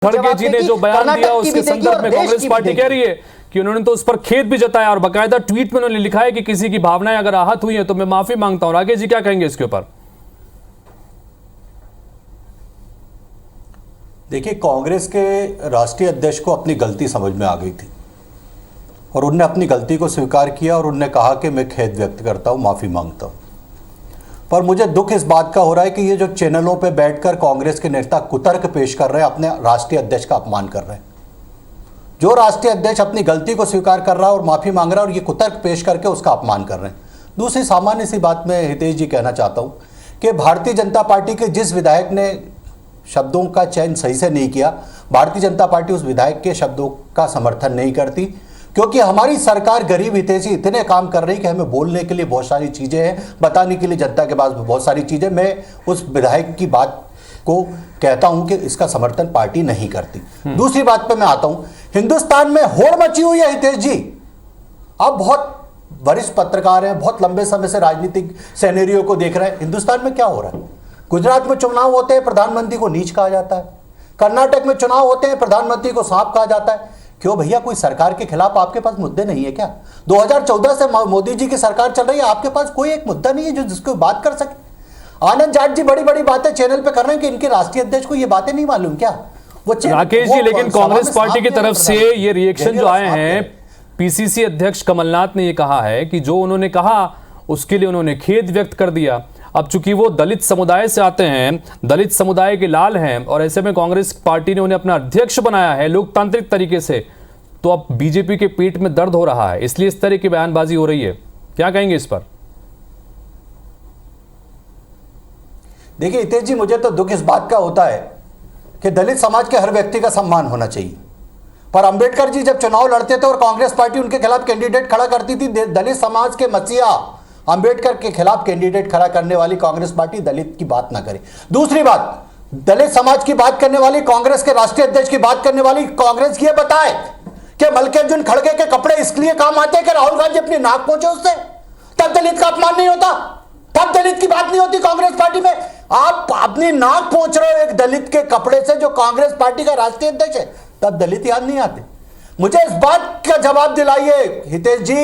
खड़गे जी ने जो बयान दिया उसके संदर्भ में कांग्रेस पार्टी कह रही है कि उन्होंने तो उस पर खेद भी जताया और बाकायदा ट्वीट में उन्होंने लिखा है कि किसी की भावनाएं अगर आहत हुई है तो मैं माफी मांगता हूं। राकेश जी क्या कहेंगे इसके ऊपर? देखिए, कांग्रेस के राष्ट्रीय अध्यक्ष को अपनी गलती समझ में आ गई थी और उनने अपनी गलती को स्वीकार किया और उनने कहा कि मैं खेद व्यक्त करता हूं, माफी मांगता हूं। पर मुझे दुख इस बात का हो रहा है कि ये जो चैनलों पे बैठकर कांग्रेस के नेता कुतर्क पेश कर रहे हैं, अपने राष्ट्रीय अध्यक्ष का अपमान कर रहे हैं। जो राष्ट्रीय अध्यक्ष अपनी गलती को स्वीकार कर रहा है और माफी मांग रहा है और ये कुतर्क पेश करके उसका अपमान कर रहे हैं। दूसरी सामान्य सी बात मैं हितेश जी कहना चाहता हूं कि भारतीय जनता पार्टी के जिस विधायक ने शब्दों का चयन सही से नहीं किया, भारतीय जनता पार्टी उस विधायक के शब्दों का समर्थन नहीं करती, क्योंकि हमारी सरकार गरीब हितैषी इतने काम कर रही कि हमें बोलने के लिए बहुत सारी चीजें हैं, बताने के लिए जनता के पास बहुत सारी चीजें। मैं उस विधायक की बात को कहता हूं कि इसका समर्थन पार्टी नहीं करती। दूसरी बात पे मैं आता हूं, हिंदुस्तान में होड़ मची हुई है हितेश जी। आप बहुत वरिष्ठ पत्रकार हैं, बहुत लंबे समय से राजनीतिक सिनेरियो को देख रहे हैं। हिंदुस्तान में क्या हो रहा है? गुजरात में चुनाव होते हैं, प्रधानमंत्री को नीच कहा जाता है। कर्नाटक में चुनाव होते हैं, प्रधानमंत्री को सांप कहा जाता है। क्यों भैया, कोई सरकार के खिलाफ आपके पास मुद्दे नहीं है क्या? 2014 से मोदी जी की सरकार चल रही है, आपके पास कोई एक मुद्दा नहीं है जो जिसको बात कर सके? आनंद जाट जी बड़ी बड़ी बातें चैनल पे कर रहे हैं कि इनके राष्ट्रीय अध्यक्ष को ये बातें नहीं मालूम क्या? वो राकेश जी, लेकिन कांग्रेस पार्टी की तरफ से ये रिएक्शन जो आए हैं, पीसीसी अध्यक्ष कमलनाथ ने ये कहा है कि जो उन्होंने कहा उसके लिए उन्होंने खेद व्यक्त कर दिया। अब चूंकि वो दलित समुदाय से आते हैं, दलित समुदाय के लाल हैं और ऐसे में कांग्रेस पार्टी ने उन्हें अपना अध्यक्ष बनाया है लोकतांत्रिक तरीके से, तो अब बीजेपी के पेट में दर्द हो रहा है, इसलिए इस तरह की बयानबाजी हो रही है। क्या कहेंगे इस पर? देखिए हितेश जी, मुझे तो दुख इस बात का होता है कि दलित समाज के हर व्यक्ति का सम्मान होना चाहिए, पर अंबेडकर जी जब चुनाव लड़ते थे और कांग्रेस पार्टी उनके खिलाफ कैंडिडेट खड़ा करती थी, दलित समाज के मसीहा अंबेडकर के खिलाफ कैंडिडेट खड़ा करने वाली कांग्रेस पार्टी दलित की बात ना करे। दूसरी बात, दलित समाज की बात करने वाली कांग्रेस के राष्ट्रीय अध्यक्ष की बात करने वाली कांग्रेस ये बताए कि मल्लिकार्जुन खड़गे के कपड़े इसलिए काम आते हैं कि राहुल गांधी अपनी नाक पहुंचे उससे, तब दलित का अपमान नहीं होता, तब दलित की बात नहीं होती कांग्रेस पार्टी में। आप अपनी नाक पहुंच रहे हो एक दलित के कपड़े से जो कांग्रेस पार्टी का राष्ट्रीय अध्यक्ष है, तब दलित याद नहीं आते। मुझे इस बात का जवाब दिलाइए हितेश जी।